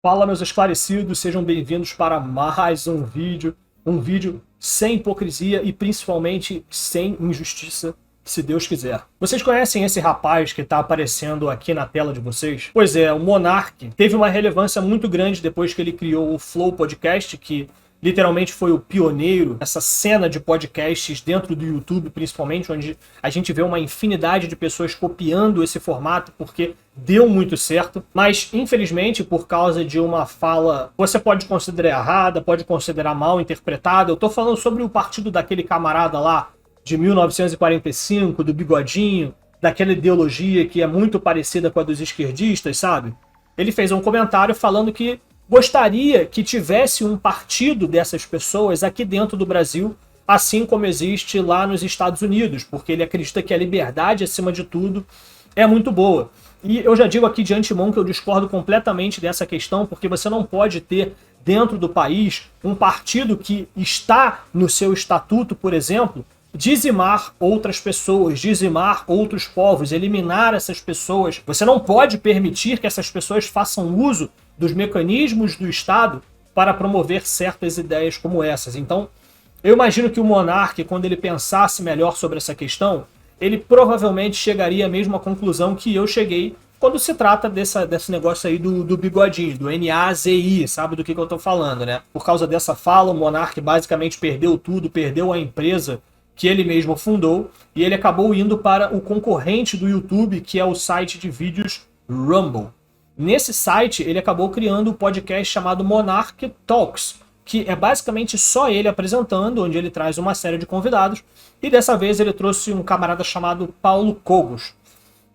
Fala, meus esclarecidos, sejam bem-vindos para mais um vídeo sem hipocrisia e principalmente sem injustiça, se Deus quiser. Vocês conhecem esse rapaz que está aparecendo aqui na tela de vocês? Pois é, o Monark teve uma relevância muito grande depois que ele criou o Flow Podcast, que literalmente foi o pioneiro dessa cena de podcasts dentro do YouTube, principalmente, onde a gente vê uma infinidade de pessoas copiando esse formato, porque deu muito certo. Mas, infelizmente, por causa de uma fala, você pode considerar errada, pode considerar mal interpretada. Eu tô falando sobre o partido daquele camarada lá, de 1945, do bigodinho, daquela ideologia que é muito parecida com a dos esquerdistas, sabe? Ele fez um comentário falando que gostaria que tivesse um partido dessas pessoas aqui dentro do Brasil, assim como existe lá nos Estados Unidos, porque ele acredita que a liberdade, acima de tudo, é muito boa. E eu já digo aqui de antemão que eu discordo completamente dessa questão, porque você não pode ter dentro do país um partido que está no seu estatuto, por exemplo, dizimar outras pessoas, dizimar outros povos, eliminar essas pessoas. Você não pode permitir que essas pessoas façam uso dos mecanismos do Estado para promover certas ideias como essas. Então, eu imagino que o Monark, quando ele pensasse melhor sobre essa questão, ele provavelmente chegaria à mesma conclusão que eu cheguei quando se trata desse negócio aí do bigodinho, do NAZI, sabe do que eu tô falando, né? Por causa dessa fala, o Monark basicamente perdeu tudo, perdeu a empresa que ele mesmo fundou, e ele acabou indo para o concorrente do YouTube, que é o site de vídeos Rumble. Nesse site, ele acabou criando um podcast chamado Monark Talks, que é basicamente só ele apresentando, onde ele traz uma série de convidados, e dessa vez ele trouxe um camarada chamado Paulo Cogos.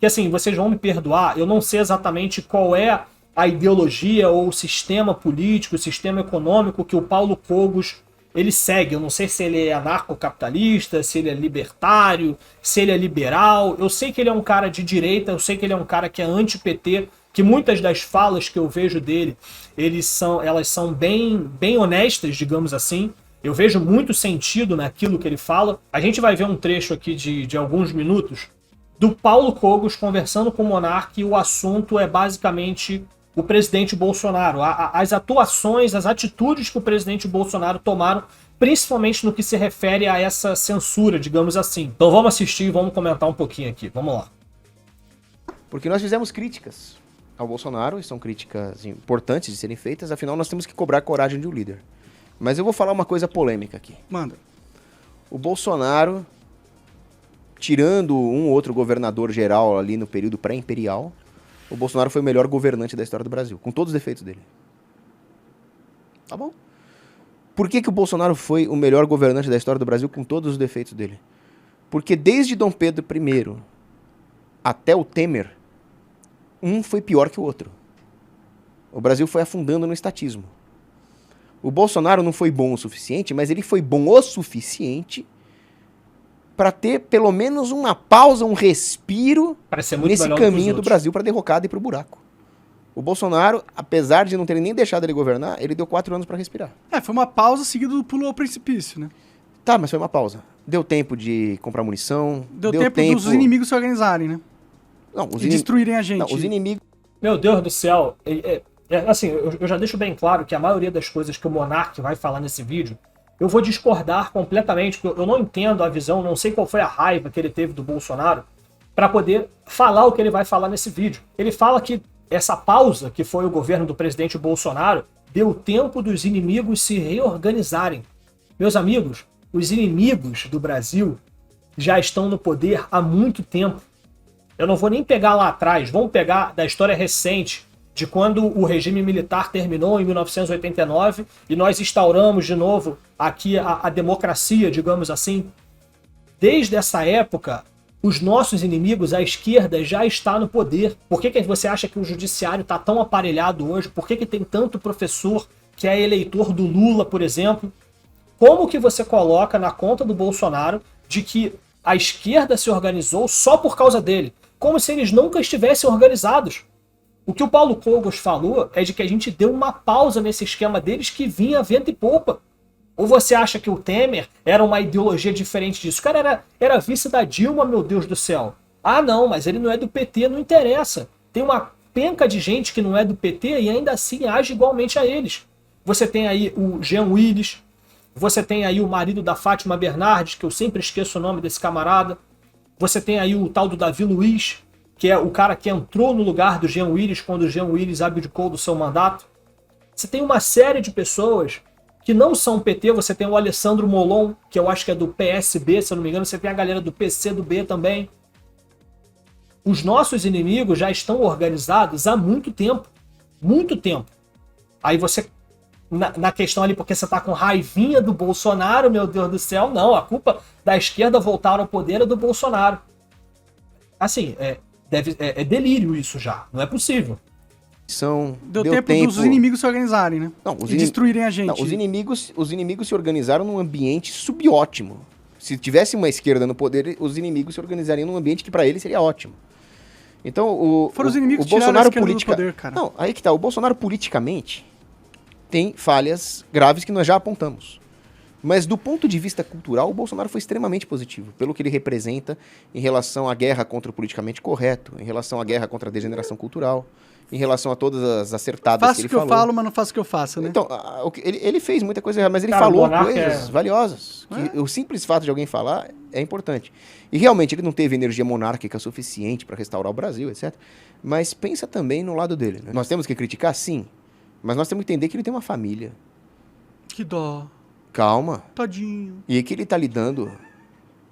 Que assim, vocês vão me perdoar, eu não sei exatamente qual é a ideologia ou o sistema político, o sistema econômico que o Paulo Cogos ele segue. Eu não sei se ele é anarcocapitalista, se ele é libertário, se ele é liberal. Eu sei que ele é um cara de direita, eu sei que ele é um cara que é anti-PT, que muitas das falas que eu vejo dele, elas são bem honestas, digamos assim. Eu vejo muito sentido naquilo que ele fala. A gente vai ver um trecho aqui de alguns minutos do Paulo Cogos conversando com o Monark, e o assunto é basicamente o presidente Bolsonaro, as atuações, as atitudes que o presidente Bolsonaro tomaram, principalmente no que se refere a essa censura, digamos assim. Então vamos assistir e vamos comentar um pouquinho aqui. Vamos lá. Porque nós fizemos críticas ao Bolsonaro, e são críticas importantes de serem feitas, afinal nós temos que cobrar a coragem de um líder. Mas eu vou falar uma coisa polêmica aqui. Manda. O Bolsonaro, tirando um ou outro governador geral ali no período pré-imperial, o Bolsonaro foi o melhor governante da história do Brasil, com todos os defeitos dele. Tá bom? Por que o Bolsonaro foi o melhor governante da história do Brasil com todos os defeitos dele? Porque desde Dom Pedro I até o Temer, um foi pior que o outro. O Brasil foi afundando no estatismo. O Bolsonaro não foi bom o suficiente, mas ele foi bom o suficiente para ter pelo menos uma pausa, um respiro nesse caminho do Brasil para a derrocada e para o buraco. O Bolsonaro, apesar de não terem nem deixado ele governar, ele deu 4 anos para respirar. Foi uma pausa seguida do pulo ao precipício, né? Tá, mas foi uma pausa. Deu tempo de comprar munição. Deu tempo dos inimigos se organizarem, né? Não, e destruírem a gente. Não, os inimigos... Meu Deus do céu. Assim, eu já deixo bem claro que a maioria das coisas que o Monark vai falar nesse vídeo, eu vou discordar completamente, porque eu não entendo a visão, não sei qual foi a raiva que ele teve do Bolsonaro para poder falar o que ele vai falar nesse vídeo. Ele fala que essa pausa, que foi o governo do presidente Bolsonaro, deu tempo dos inimigos se reorganizarem. Meus amigos, os inimigos do Brasil já estão no poder há muito tempo. Eu não vou nem pegar lá atrás, vamos pegar da história recente, de quando o regime militar terminou em 1989 e nós instauramos de novo aqui a democracia, digamos assim. Desde essa época, os nossos inimigos, a esquerda, já está no poder. Por que você acha que o judiciário está tão aparelhado hoje? Por que tem tanto professor que é eleitor do Lula, por exemplo? Como que você coloca na conta do Bolsonaro de que a esquerda se organizou só por causa dele? Como se eles nunca estivessem organizados. O que o Paulo Cogos falou é de que a gente deu uma pausa nesse esquema deles que vinha vento e popa. Ou você acha que o Temer era uma ideologia diferente disso? O cara era vice da Dilma, meu Deus do céu. Ah não, mas ele não é do PT, não interessa. Tem uma penca de gente que não é do PT e ainda assim age igualmente a eles. Você tem aí o Jean Willis, você tem aí o marido da Fátima Bernardes, que eu sempre esqueço o nome desse camarada. Você tem aí o tal do Davi Luiz, que é o cara que entrou no lugar do Jean Willis quando o Jean Willis abdicou do seu mandato. Você tem uma série de pessoas que não são PT. Você tem o Alessandro Molon, que eu acho que é do PSB, se eu não me engano. Você tem a galera do PCdoB também. Os nossos inimigos já estão organizados há muito tempo. Muito tempo. Aí você, na questão ali, porque você tá com raivinha do Bolsonaro, meu Deus do céu, não. A culpa da esquerda voltar ao poder é do Bolsonaro. Assim, é delírio isso já. Não é possível. Deu tempo dos inimigos se organizarem, né? Não, e destruírem a gente. Não, os inimigos se organizaram num ambiente subótimo. Se tivesse uma esquerda no poder, os inimigos se organizariam num ambiente que para eles seria ótimo. Então, foram os inimigos o Bolsonaro do poder, cara. Não, aí que tá. O Bolsonaro politicamente tem falhas graves que nós já apontamos. Mas do ponto de vista cultural, o Bolsonaro foi extremamente positivo, pelo que ele representa em relação à guerra contra o politicamente correto, em relação à guerra contra a degeneração cultural, em relação a todas as acertadas que ele falou. Faço o que eu falo, mas não faço o que eu faço, né? Então, ele fez muita coisa errada, mas ele Cara, falou coisas valiosas. Que o simples fato de alguém falar é importante. E realmente ele não teve energia monárquica suficiente para restaurar o Brasil, etc. Mas pensa também no lado dele, né? Nós temos que criticar, sim, mas nós temos que entender que ele tem uma família. Que dó. Calma. Tadinho. E que ele tá lidando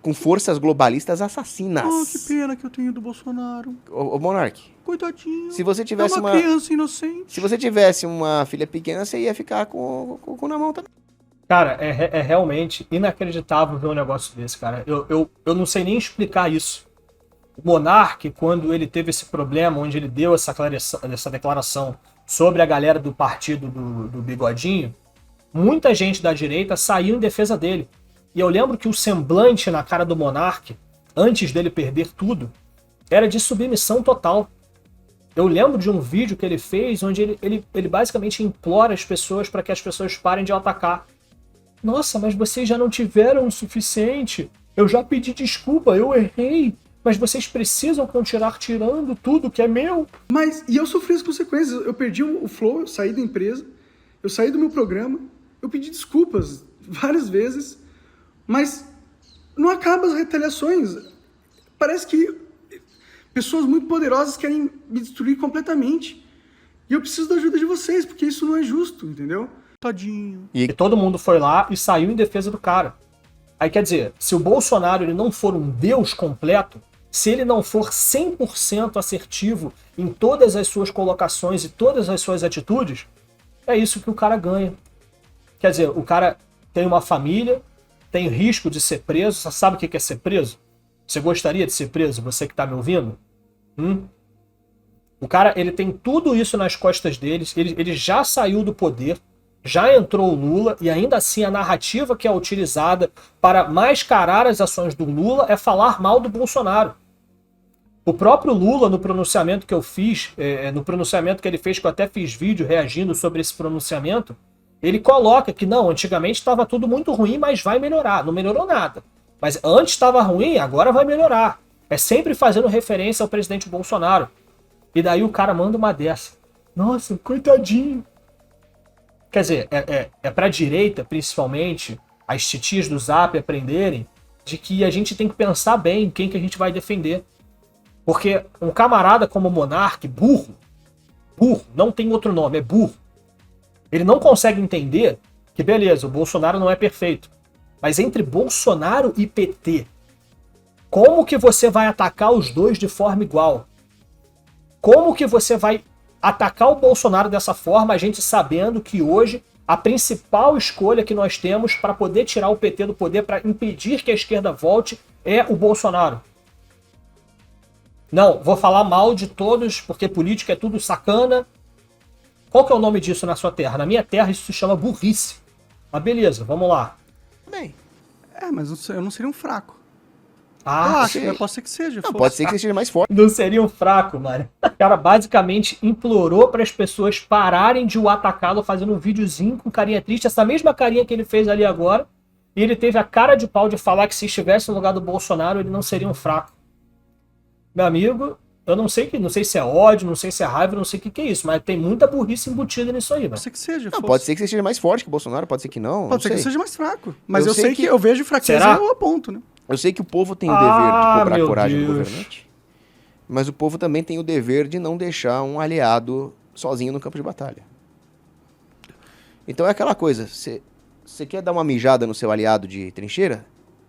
com forças globalistas assassinas. Oh, que pena que eu tenho do Bolsonaro. Ô Monark. Coitadinho. Se você tivesse uma criança inocente. Se você tivesse uma filha pequena, você ia ficar com o cu na mão também. Cara, é realmente inacreditável ver um negócio desse, cara. Eu não sei nem explicar isso. O Monark, quando ele teve esse problema, onde ele deu essa declaração sobre a galera do partido do Bigodinho, muita gente da direita saiu em defesa dele. E eu lembro que o semblante na cara do Monark, antes dele perder tudo, era de submissão total. Eu lembro de um vídeo que ele fez onde ele basicamente implora as pessoas para que as pessoas parem de o atacar. Nossa, mas vocês já não tiveram o suficiente. Eu já pedi desculpa, eu errei. Mas vocês precisam continuar tirando tudo que é meu. E eu sofri as consequências. Eu perdi o flow, eu saí da empresa, eu saí do meu programa, eu pedi desculpas várias vezes, mas não acaba as retaliações. Parece que pessoas muito poderosas querem me destruir completamente. E eu preciso da ajuda de vocês, porque isso não é justo, entendeu? Tadinho. E todo mundo foi lá e saiu em defesa do cara. Aí quer dizer, se o Bolsonaro ele não for um deus completo, se ele não for 100% assertivo em todas as suas colocações e todas as suas atitudes, é isso que o cara ganha. Quer dizer, o cara tem uma família, tem risco de ser preso. Você sabe o que é ser preso? Você gostaria de ser preso? Você que tá me ouvindo? O cara, ele tem tudo isso nas costas dele. Ele já saiu do poder, já entrou o Lula, e ainda assim a narrativa que é utilizada para mascarar as ações do Lula é falar mal do Bolsonaro. O próprio Lula, no pronunciamento que eu fiz, no pronunciamento que ele fez, que eu até fiz vídeo reagindo sobre esse pronunciamento, ele coloca que não, antigamente estava tudo muito ruim, mas vai melhorar. Não melhorou nada. Mas antes estava ruim, agora vai melhorar. É sempre fazendo referência ao presidente Bolsonaro. E daí o cara manda uma dessa. Nossa, coitadinho. Quer dizer, é pra direita, principalmente, as titias do Zap aprenderem de que a gente tem que pensar bem em quem que a gente vai defender. Porque um camarada como o Monark, burro, não tem outro nome, é burro. Ele não consegue entender que, beleza, o Bolsonaro não é perfeito. Mas entre Bolsonaro e PT, como que você vai atacar os dois de forma igual? Como que você vai atacar o Bolsonaro dessa forma, a gente sabendo que hoje a principal escolha que nós temos para poder tirar o PT do poder, para impedir que a esquerda volte, é o Bolsonaro? Não, vou falar mal de todos, porque política é tudo sacana. Qual que é o nome disso na sua terra? Na minha terra isso se chama burrice. Mas beleza, vamos lá. Bem. Mas eu não seria um fraco. Pode ser que seja. Não, pode ser que você seja mais forte. Não seria um fraco, mano. O cara basicamente implorou para as pessoas pararem de o atacá-lo fazendo um videozinho com carinha triste, essa mesma carinha que ele fez ali agora. E ele teve a cara de pau de falar que se estivesse no lugar do Bolsonaro, ele não seria um fraco. Meu amigo, Eu não sei se é ódio, não sei se é raiva, não sei o que é isso, mas tem muita burrice embutida nisso aí, velho. Pode ser que seja. Não, pode ser que você seja mais forte que o Bolsonaro, pode ser que não. Pode ser que sei. seja mais fraco. Mas Eu eu sei sei que que- eu vejo fraqueza Será? e eu aponto, né? Eu sei que o povo tem o dever de cobrar meu coragem do Deus. governante, mas o povo também tem o dever de não deixar um aliado sozinho no campo de batalha. Então é aquela coisa, você quer dar uma mijada no seu aliado de trincheira?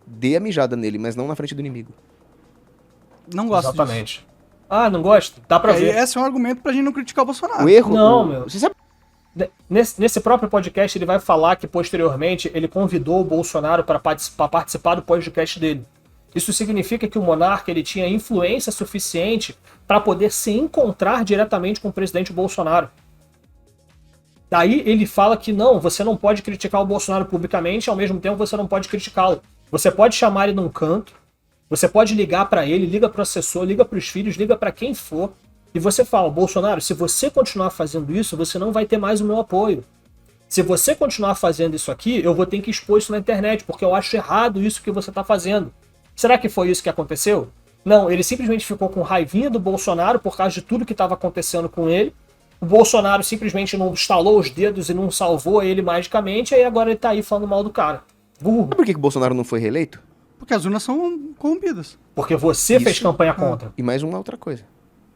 Dê a mijada nele, mas não na frente do inimigo. Não gosto Exatamente. Ah, não gosto? Dá pra disso. ver. Esse é um argumento pra gente não criticar o Bolsonaro. O erro... Não, meu. Você sabe... Nesse próprio podcast, ele vai falar que, posteriormente, ele convidou o Bolsonaro para participar do podcast dele. Isso significa que o monarca ele tinha influência suficiente para poder se encontrar diretamente com o presidente Bolsonaro. Daí ele fala que não, você não pode criticar o Bolsonaro publicamente, ao mesmo tempo você não pode criticá-lo. Você pode chamar ele num canto, você pode ligar para ele, liga para o assessor, liga para os filhos, liga para quem for, e você fala, Bolsonaro, se você continuar fazendo isso, você não vai ter mais o meu apoio. Se você continuar fazendo isso aqui, eu vou ter que expor isso na internet, porque eu acho errado isso que você está fazendo. Será que foi isso que aconteceu? Não, ele simplesmente ficou com raivinha do Bolsonaro por causa de tudo que estava acontecendo com ele. O Bolsonaro simplesmente não estalou os dedos e não salvou ele magicamente, e agora ele tá aí falando mal do cara. Burro. Sabe por que o Bolsonaro não foi reeleito? Porque as urnas são corrompidas. Porque você fez Isso. campanha contra. E mais uma outra coisa.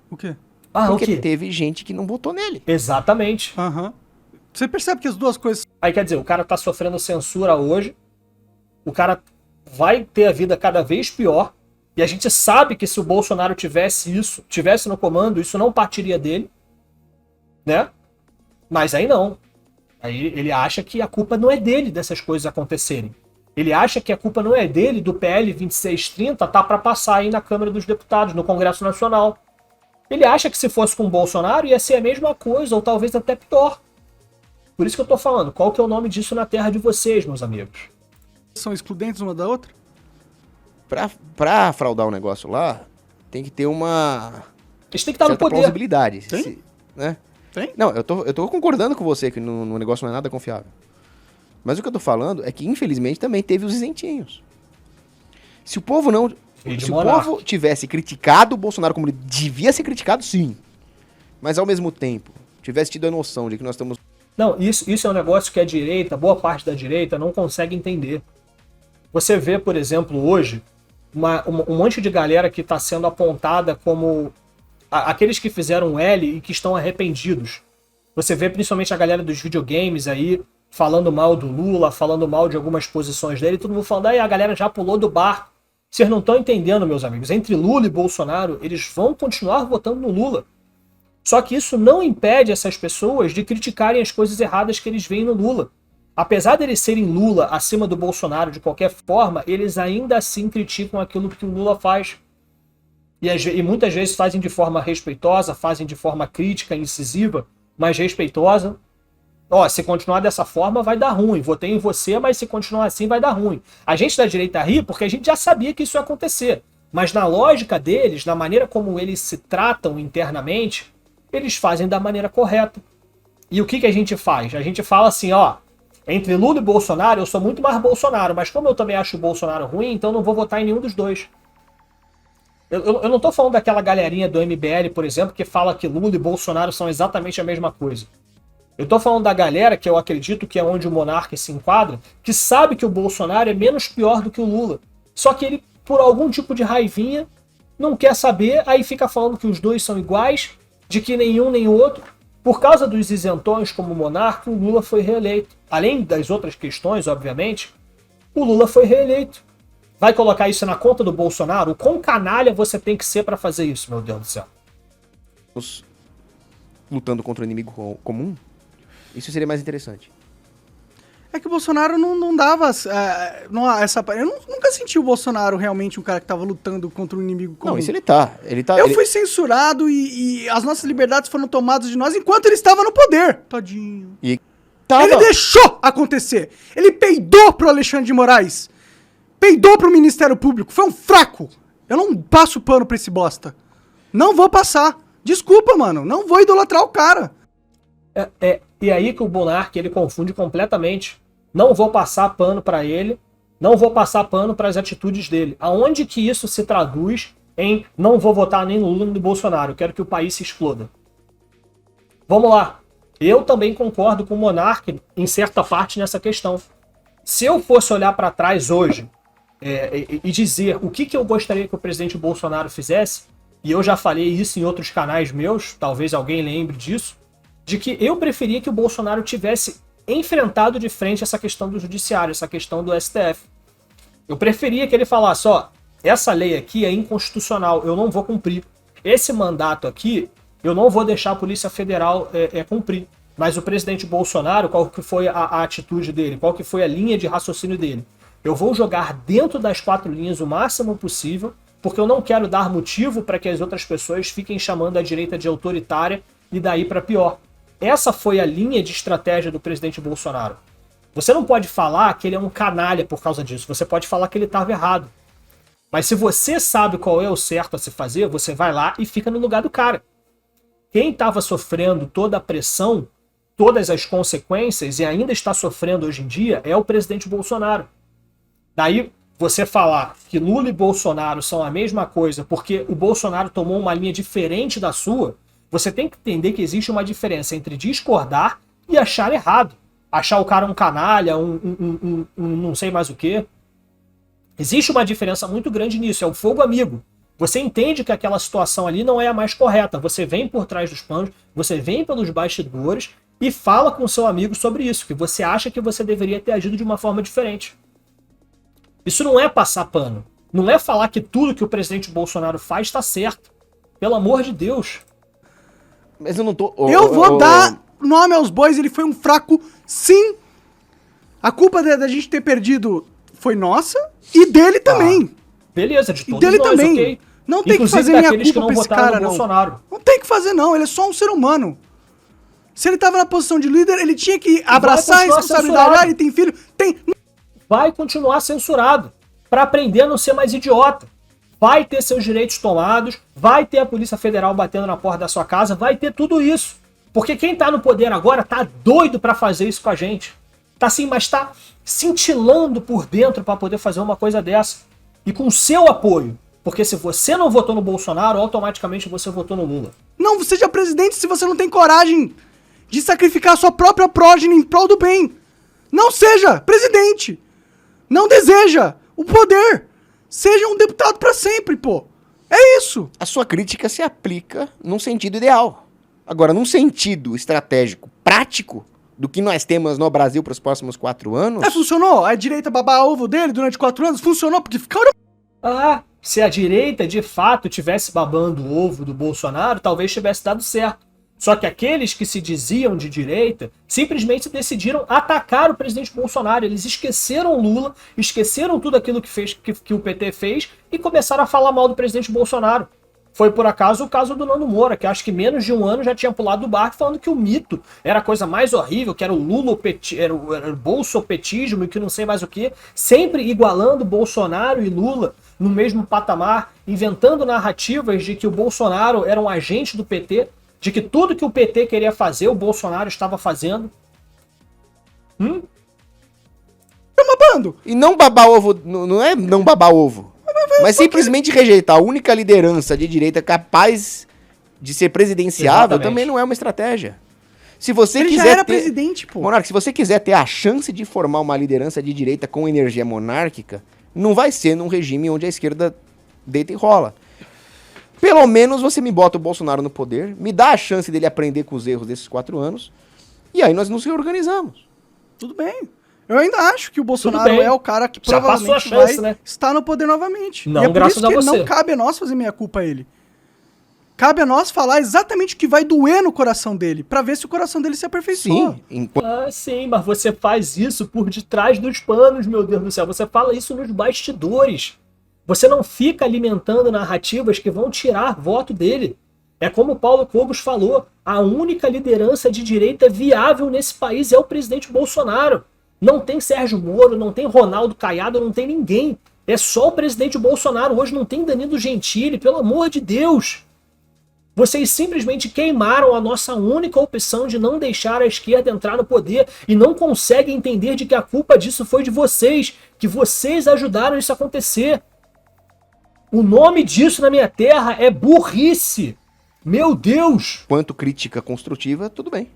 O quê? Ah, Porque o quê? teve gente que não votou nele. Exatamente. Aham. Você percebe que as duas coisas... Aí quer dizer, o cara tá sofrendo censura hoje, o cara vai ter a vida cada vez pior, e a gente sabe que se o Bolsonaro tivesse no comando, isso não partiria dele, né? Mas aí não. Aí ele acha que a culpa não é dele dessas coisas acontecerem. Ele acha que a culpa não é dele do PL 2630 tá para passar aí na Câmara dos Deputados, no Congresso Nacional. Ele acha que se fosse com o Bolsonaro ia ser a mesma coisa, ou talvez até pior. Por isso que eu tô falando, qual que é o nome disso na terra de vocês, meus amigos? são excludentes uma da outra? Pra fraudar o negócio lá, tem que ter uma Eles têm que estar no certa poder. plausibilidade. Tem? Né? Tem? Não, eu tô concordando com você que no negócio não é nada confiável. Mas o que eu tô falando é que, infelizmente, também teve os isentinhos. Se o povo não... Filho de Se o monarca. povo tivesse criticado o Bolsonaro como ele devia ser criticado, sim. Mas, ao mesmo tempo, tivesse tido a noção de que nós estamos... Não, isso é um negócio que a direita, boa parte da direita, não consegue entender. Você vê, por exemplo, hoje, um monte de galera que está sendo apontada como aqueles que fizeram L e que estão arrependidos. Você vê principalmente a galera dos videogames aí, falando mal do Lula, falando mal de algumas posições dele, todo mundo falando, aí a galera já pulou do barco. Vocês não estão entendendo, meus amigos. Entre Lula e Bolsonaro, eles vão continuar votando no Lula. Só que isso não impede essas pessoas de criticarem as coisas erradas que eles veem no Lula. Apesar deles serem Lula acima do Bolsonaro de qualquer forma, eles ainda assim criticam aquilo que o Lula faz. E muitas vezes fazem de forma respeitosa, fazem de forma crítica, incisiva, mas respeitosa. Ó, se continuar dessa forma vai dar ruim. Votei em você, mas se continuar assim vai dar ruim. A gente da direita ri porque a gente já sabia que isso ia acontecer. Mas na lógica deles, na maneira como eles se tratam internamente, eles fazem da maneira correta. E o que a gente faz? A gente fala assim, ó, entre Lula e Bolsonaro eu sou muito mais Bolsonaro, mas como eu também acho o Bolsonaro ruim, então não vou votar em nenhum dos dois. Eu não tô falando daquela galerinha do MBL, por exemplo, que fala que Lula e Bolsonaro são exatamente a mesma coisa. Eu tô falando da galera que eu acredito que é onde o monarca se enquadra, que sabe que o Bolsonaro é menos pior do que o Lula. Só que ele, por algum tipo de raivinha, não quer saber, aí fica falando que os dois são iguais, de que nenhum nem outro. Por causa dos isentões como monarca, o Lula foi reeleito. Além das outras questões, obviamente, o Lula foi reeleito. Vai colocar isso na conta do Bolsonaro? O quão canalha você tem que ser para fazer isso, meu Deus do céu? lutando contra o inimigo comum, isso seria mais interessante. É que o Bolsonaro não dava essa... Eu nunca senti o Bolsonaro realmente um cara que tava lutando contra um inimigo comum. Não, isso ele tá. Eu fui censurado e as nossas liberdades foram tomadas de nós enquanto ele estava no poder. Tadinho. E tava. Ele deixou acontecer. Ele peidou pro Alexandre de Moraes. Peidou pro Ministério Público. Foi um fraco. Eu não passo pano pra esse bosta. Não vou passar. Desculpa, mano. Não vou idolatrar o cara. E aí que o monarca ele confunde completamente. Não vou passar pano pra ele, não vou passar pano para as atitudes dele. Aonde que isso se traduz em não vou votar nem no Lula nem no Bolsonaro, eu quero que o país se exploda. Vamos lá. Eu também concordo com o Monark em certa parte nessa questão. Se eu fosse olhar para trás hoje e dizer o que eu gostaria que o presidente Bolsonaro fizesse, e eu já falei isso em outros canais meus, talvez alguém lembre disso, de que eu preferia que o Bolsonaro tivesse enfrentado de frente essa questão do judiciário, essa questão do STF. Eu preferia que ele falasse, ó, essa lei aqui é inconstitucional, eu não vou cumprir. Esse mandato aqui, eu não vou deixar a Polícia Federal cumprir. Mas o presidente Bolsonaro, qual que foi a atitude dele? Qual que foi a linha de raciocínio dele? Eu vou jogar dentro das 4 linhas o máximo possível, porque eu não quero dar motivo para que as outras pessoas fiquem chamando a direita de autoritária e daí para pior. Essa foi a linha de estratégia do presidente Bolsonaro. Você não pode falar que ele é um canalha por causa disso, você pode falar que ele estava errado. Mas se você sabe qual é o certo a se fazer, você vai lá e fica no lugar do cara. Quem estava sofrendo toda a pressão, todas as consequências e ainda está sofrendo hoje em dia é o presidente Bolsonaro. Daí você falar que Lula e Bolsonaro são a mesma coisa porque o Bolsonaro tomou uma linha diferente da sua, você tem que entender que existe uma diferença entre discordar e achar errado. Achar o cara um canalha, um não sei mais o quê. Existe uma diferença muito grande nisso, é o fogo amigo. Você entende que aquela situação ali não é a mais correta, você vem por trás dos panos, você vem pelos bastidores e fala com seu amigo sobre isso, que você acha que você deveria ter agido de uma forma diferente. Isso não é passar pano. Não é falar que tudo que o presidente Bolsonaro faz está certo. Pelo amor de Deus. Mas eu não tô... Eu vou dar nome aos bois, ele foi um fraco, sim. A culpa da gente ter perdido foi nossa e dele também. Beleza, de E todos dele nós, também. ok? Não tem Inclusive que fazer minha daqueles que culpa não pra esse votaram cara, no não. Bolsonaro. Não tem que fazer, não. Ele é só um ser humano. Se ele tava na posição de líder, ele tinha que abraçar a continuar responsabilidade. censurado. Ah, ele tem filho? Tem. Vai continuar censurado para aprender a não ser mais idiota. Vai ter seus direitos tomados, vai ter a Polícia Federal batendo na porta da sua casa, vai ter tudo isso. Porque quem tá no poder agora tá doido para fazer isso com a gente. Tá assim, mas tá cintilando por dentro para poder fazer uma coisa dessa. E com seu apoio. Porque se você não votou no Bolsonaro, automaticamente você votou no Lula. Não seja presidente se você não tem coragem de sacrificar a sua própria prógene em prol do bem. Não seja presidente. Não deseja o poder. Seja um deputado pra sempre, pô. É isso. A sua crítica se aplica num sentido ideal. Agora, num sentido estratégico, prático, do que nós temos no Brasil para os próximos 4 anos... Funcionou? A direita babar ovo dele durante 4 anos? Funcionou, porque ficaram... Se a direita de fato tivesse babando o ovo do Bolsonaro, talvez tivesse dado certo. Só que aqueles que se diziam de direita simplesmente decidiram atacar o presidente Bolsonaro. Eles esqueceram Lula, esqueceram tudo aquilo que o PT fez e começaram a falar mal do presidente Bolsonaro. Foi por acaso o caso do Nando Moura, que acho que menos de um ano já tinha pulado do barco falando que o mito era a coisa mais horrível, que era o Lula, era o bolsopetismo e que não sei mais o que, sempre igualando Bolsonaro e Lula no mesmo patamar, inventando narrativas de que o Bolsonaro era um agente do PT, de que tudo que o PT queria fazer, o Bolsonaro estava fazendo. babando. E não babar ovo, não é não babar ovo, mas simplesmente rejeitar a única liderança de direita capaz de ser presidenciável. Exatamente. Também não é uma estratégia. Se você Ele quiser já era ter... presidente, pô. Monarca, se você quiser ter a chance de formar uma liderança de direita com energia monárquica, não vai ser num regime onde a esquerda deita e rola. Pelo menos você me bota o Bolsonaro no poder, me dá a chance dele aprender com os erros desses 4 anos, e aí nós nos reorganizamos. Tudo bem. Eu ainda acho que o Bolsonaro bem. é o cara que Já passou provavelmente a chance, vai né? estar no poder novamente. Não, e é por graças isso a que você. não cabe a nós fazer meia culpa a ele. Cabe a nós falar exatamente o que vai doer no coração dele, pra ver se o coração dele se aperfeiçoa. Sim, Sim, mas você faz isso por detrás dos panos, meu Deus do céu. Você fala isso nos bastidores. Você não fica alimentando narrativas que vão tirar voto dele. É como o Paulo Cogos falou, a única liderança de direita viável nesse país é o presidente Bolsonaro. Não tem Sérgio Moro, não tem Ronaldo Caiado, não tem ninguém. É só o presidente Bolsonaro. Hoje não tem Danilo Gentili, pelo amor de Deus. Vocês simplesmente queimaram a nossa única opção de não deixar a esquerda entrar no poder e não conseguem entender de que a culpa disso foi de vocês, que vocês ajudaram isso a acontecer. O nome disso na minha terra é burrice. Meu Deus! Quanto crítica construtiva, tudo bem.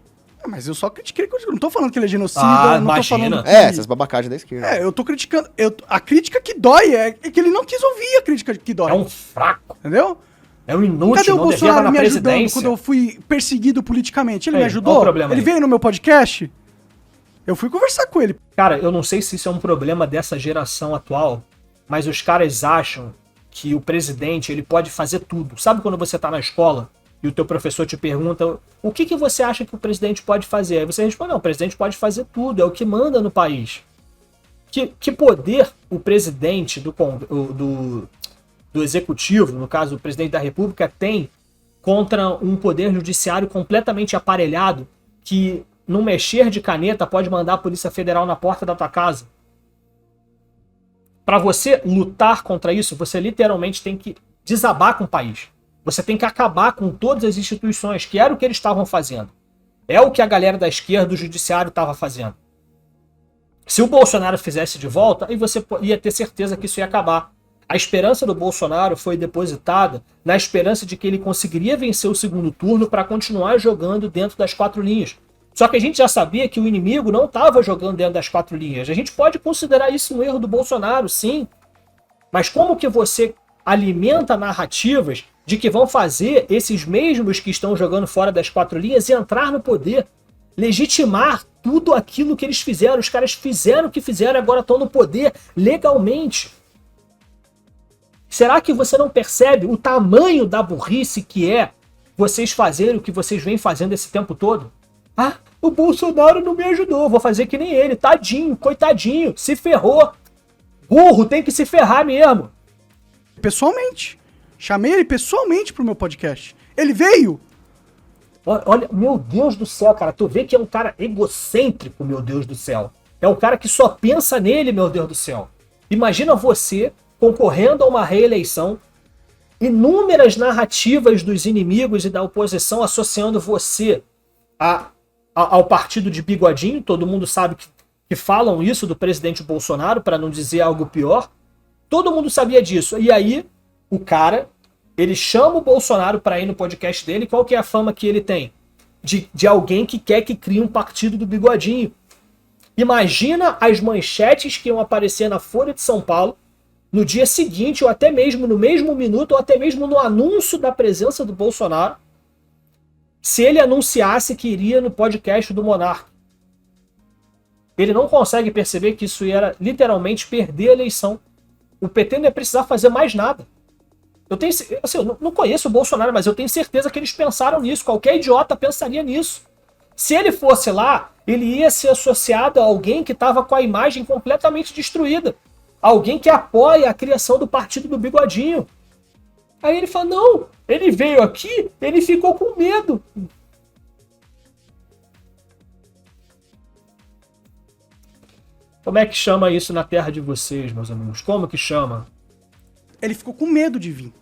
Mas eu só critiquei, eu não tô falando que ele é genocida, não imagina. tô falando que... Essas babacagens da esquerda. Eu tô criticando... A crítica que dói é que ele não quis ouvir a crítica que dói. É um fraco. Entendeu? É um inútil, Cadê o não devia estar Bolsonaro na me ajudando presidência. quando eu fui perseguido politicamente? Ele Ei, me ajudou? qual o problema Ele aí? veio no meu podcast? Eu fui conversar com ele. Cara, eu não sei se isso é um problema dessa geração atual, mas os caras acham que o presidente ele pode fazer tudo. Sabe quando você tá na escola e o teu professor te pergunta o que você acha que o presidente pode fazer? Aí você responde, não, o presidente pode fazer tudo, é o que manda no país. Que poder o presidente do executivo, no caso o presidente da república, tem contra um poder judiciário completamente aparelhado que, num mexer de caneta, pode mandar a Polícia Federal na porta da tua casa? Para você lutar contra isso, você literalmente tem que desabar com o país. Você tem que acabar com todas as instituições, que era o que eles estavam fazendo. É o que a galera da esquerda do judiciário estava fazendo. Se o Bolsonaro fizesse de volta, aí você ia ter certeza que isso ia acabar. A esperança do Bolsonaro foi depositada na esperança de que ele conseguiria vencer o segundo turno para continuar jogando dentro das 4 linhas. Só que a gente já sabia que o inimigo não estava jogando dentro das 4 linhas. A gente pode considerar isso um erro do Bolsonaro, sim. Mas como que você alimenta narrativas de que vão fazer esses mesmos que estão jogando fora das 4 linhas entrar no poder, legitimar tudo aquilo que eles fizeram? Os caras fizeram o que fizeram e agora estão no poder legalmente. Será que você não percebe o tamanho da burrice que é vocês fazerem o que vocês vêm fazendo esse tempo todo? Ah, o Bolsonaro não me ajudou, vou fazer que nem ele, tadinho, coitadinho, se ferrou. Burro, tem que se ferrar mesmo. Pessoalmente. Chamei ele pessoalmente pro meu podcast. Ele veio. Olha, meu Deus do céu, cara, tu vê que é um cara egocêntrico, meu Deus do céu. É um cara que só pensa nele, meu Deus do céu. Imagina você concorrendo a uma reeleição, inúmeras narrativas dos inimigos e da oposição associando você ao partido de Bigodinho. Todo mundo sabe que falam isso do presidente Bolsonaro, para não dizer algo pior. Todo mundo sabia disso. E aí, o cara, ele chama o Bolsonaro para ir no podcast dele. Qual que é a fama que ele tem? De alguém que quer que crie um partido do Bigodinho. Imagina as manchetes que iam aparecer na Folha de São Paulo no dia seguinte, ou até mesmo no mesmo minuto, ou até mesmo no anúncio da presença do Bolsonaro, se ele anunciasse que iria no podcast do Monark. Ele não consegue perceber que isso era literalmente perder a eleição. O PT não ia precisar fazer mais nada. Eu tenho, assim, eu não conheço o Bolsonaro, mas eu tenho certeza que eles pensaram nisso. Qualquer idiota pensaria nisso. Se ele fosse lá, ele ia ser associado a alguém que estava com a imagem completamente destruída. Alguém que apoia a criação do partido do Bigodinho. Aí ele fala, não, ele veio aqui, ele ficou com medo. Como é que chama isso na terra de vocês, meus amigos? Como que chama? Ele ficou com medo de vir.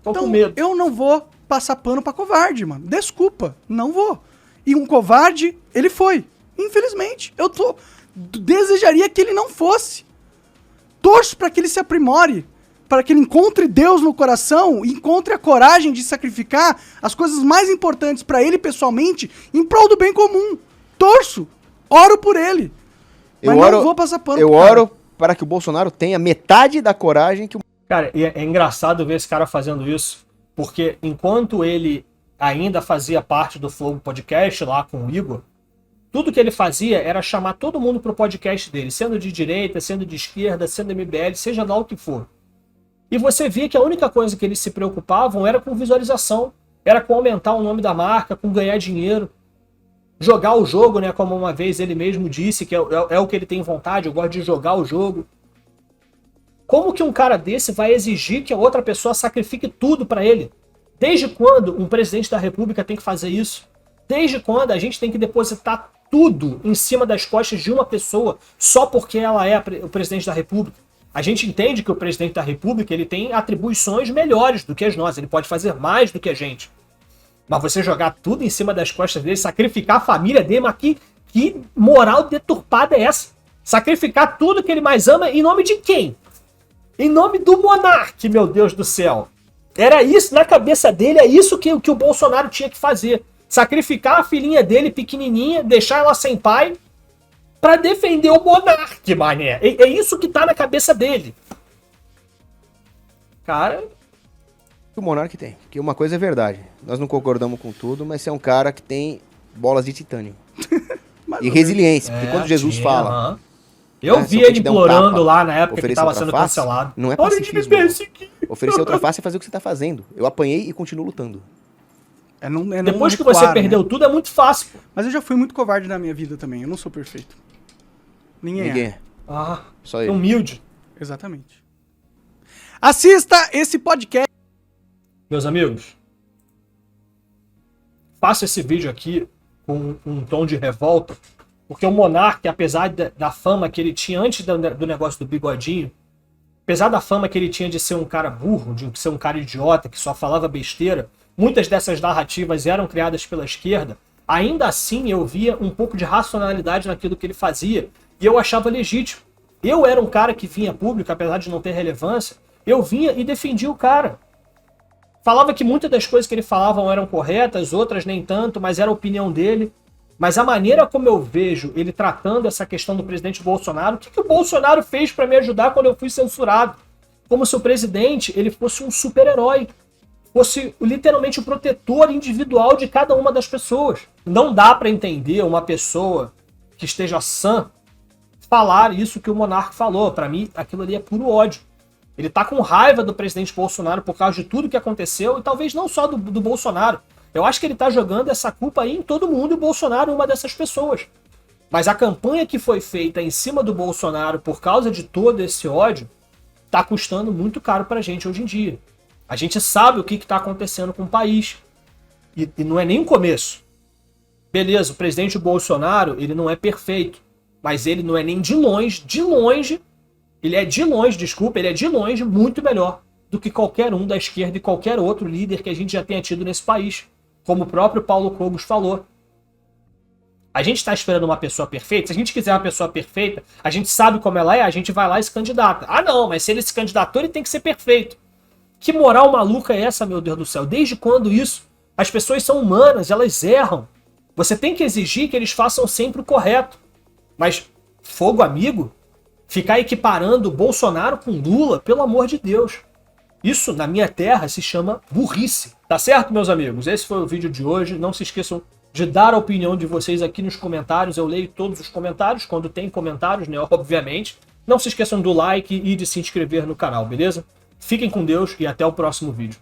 Tô Então, com medo. eu não vou passar pano pra covarde, mano. Desculpa, não vou. E um covarde, ele foi. Infelizmente. Desejaria que ele não fosse. Torço para que ele se aprimore, para que ele encontre Deus no coração, encontre a coragem de sacrificar as coisas mais importantes para ele pessoalmente em prol do bem comum. Torço, oro por ele. Mas não vou passar pano. Eu oro para que o Bolsonaro tenha metade da coragem que o... Cara, é engraçado ver esse cara fazendo isso, porque enquanto ele ainda fazia parte do Flow Podcast lá com o Igor, tudo que ele fazia era chamar todo mundo pro podcast dele, sendo de direita, sendo de esquerda, sendo MBL, seja lá o que for. E você via que a única coisa que eles se preocupavam era com visualização, era com aumentar o nome da marca, com ganhar dinheiro, jogar o jogo, né? Como uma vez ele mesmo disse, que é o que ele tem vontade, eu gosto de jogar o jogo. Como que um cara desse vai exigir que a outra pessoa sacrifique tudo para ele? Desde quando um presidente da República tem que fazer isso? Desde quando a gente tem que depositar tudo em cima das costas de uma pessoa só porque ela é o presidente da República? A gente entende que o presidente da República ele tem atribuições melhores do que as nossas, ele pode fazer mais do que a gente. Mas você jogar tudo em cima das costas dele, sacrificar a família dele, mas que moral deturpada é essa? Sacrificar tudo que ele mais ama em nome de quem? Em nome do monarca, meu Deus do céu. Era isso, na cabeça dele, é isso que o Bolsonaro tinha que fazer. Sacrificar a filhinha dele, pequenininha, deixar ela sem pai, pra defender o monarca, mané. É isso que tá na cabeça dele. Cara... O monarca tem. Porque uma coisa é verdade. Nós não concordamos com tudo, mas você é um cara que tem bolas de titânio. E resiliência. Porque quando Jesus fala... Eu vi ele implorando lá na época que oferecer tava outra sendo face, cancelado. não é Olha de me pacifismo. perseguir. Oferecer outra face é fazer o que você tá fazendo. Eu apanhei e continuo lutando. Depois que você perdeu tudo, é muito fácil. Pô. Mas eu já fui muito covarde na minha vida também. Eu não sou perfeito. Ninguém é. Ah, só ele. Humilde. Exatamente. Assista esse podcast. Meus amigos, faço esse vídeo aqui com um tom de revolta, porque o Monark, apesar da fama que ele tinha antes do negócio do bigodinho, apesar da fama que ele tinha de ser um cara burro, de ser um cara idiota, que só falava besteira, muitas dessas narrativas eram criadas pela esquerda, ainda assim eu via um pouco de racionalidade naquilo que ele fazia, e eu achava legítimo. Eu era um cara que vinha a público, apesar de não ter relevância, eu vinha e defendia o cara. Falava que muitas das coisas que ele falava eram corretas, outras nem tanto, mas era a opinião dele. Mas a maneira como eu vejo ele tratando essa questão do presidente Bolsonaro, o que o Bolsonaro fez para me ajudar quando eu fui censurado? Como se o presidente ele fosse um super-herói, fosse literalmente o protetor individual de cada uma das pessoas. Não dá para entender uma pessoa que esteja sã falar isso que o Monarca falou. Para mim, aquilo ali é puro ódio. Ele tá com raiva do presidente Bolsonaro por causa de tudo que aconteceu, e talvez não só do Bolsonaro. Eu acho que ele tá jogando essa culpa aí em todo mundo, e o Bolsonaro é uma dessas pessoas. Mas a campanha que foi feita em cima do Bolsonaro por causa de todo esse ódio, tá custando muito caro pra gente hoje em dia. A gente sabe o que tá acontecendo com o país. E não é nem o começo. Beleza, o presidente Bolsonaro, ele não é perfeito. Mas ele não é nem de longe, ele é de longe muito melhor do que qualquer um da esquerda e qualquer outro líder que a gente já tenha tido nesse país. Como o próprio Paulo Cogos falou. A gente está esperando uma pessoa perfeita. Se a gente quiser uma pessoa perfeita, a gente sabe como ela é, a gente vai lá e se candidata. Ah não, mas se ele se candidatou, ele tem que ser perfeito. Que moral maluca é essa, meu Deus do céu? Desde quando isso? As pessoas são humanas, elas erram. Você tem que exigir que eles façam sempre o correto. Mas, fogo amigo, ficar equiparando Bolsonaro com Lula, pelo amor de Deus. Isso, na minha terra, se chama burrice. Tá certo, meus amigos? Esse foi o vídeo de hoje. Não se esqueçam de dar a opinião de vocês aqui nos comentários. Eu leio todos os comentários, quando tem comentários, né? Obviamente. Não se esqueçam do like e de se inscrever no canal, beleza? Fiquem com Deus e até o próximo vídeo.